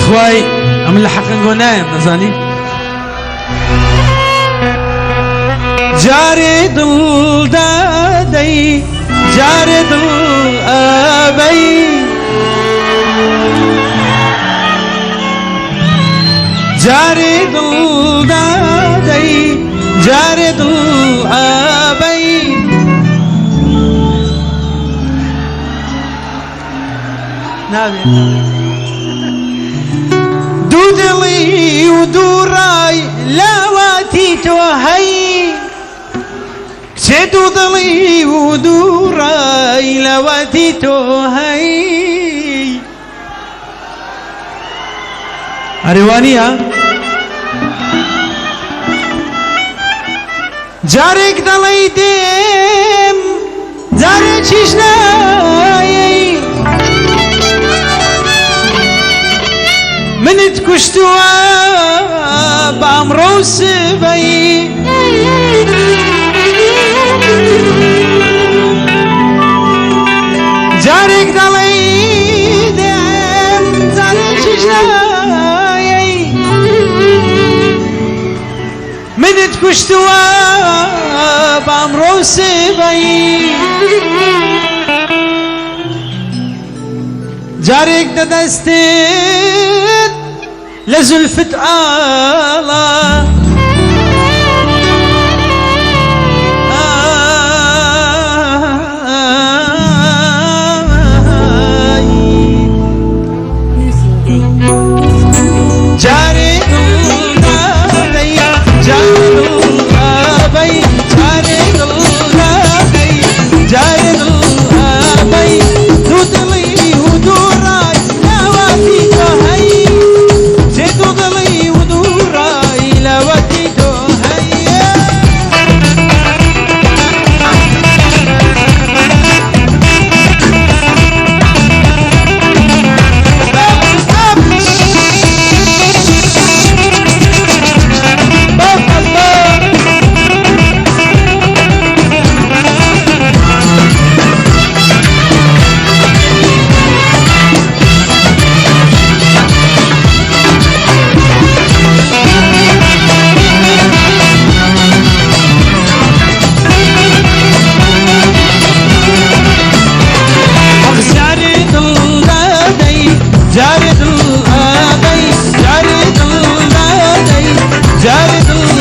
خوای ئەم لە حەقنگۆ نایم نەزانی جارێ دڵدادەی جارێ دڵ ئەبەی جارێ دڵدادەی جارێ دڵ ئەبەی نابێت دوو دڵی و دوو ڕای لاواتی تۆ هەی کچێ دوو دڵی و دوو ڕای لاواتی تۆ هەی ئەرێوانیە جارێک دەڵێی دێم جارێکیش نایەی منت کشتووە بە ئەمڕۆ و سبەی جارێک دەڵێی دێم جارێکیش نایەی منت کشتووە بە ئەمڕۆ و سبەی جارێک دەدەستێت لە زولفت ئاڵە جارێ دڵدادەی جارێ دڵ ئەبەی جارێ دڵدادەی جارێ دڵ ئەبەی دوو دڵی و دوو ڕای لاواتی تۆ هەی جێ دوو دڵی و دوو ڕای لاواتی تۆ هەی جاري دل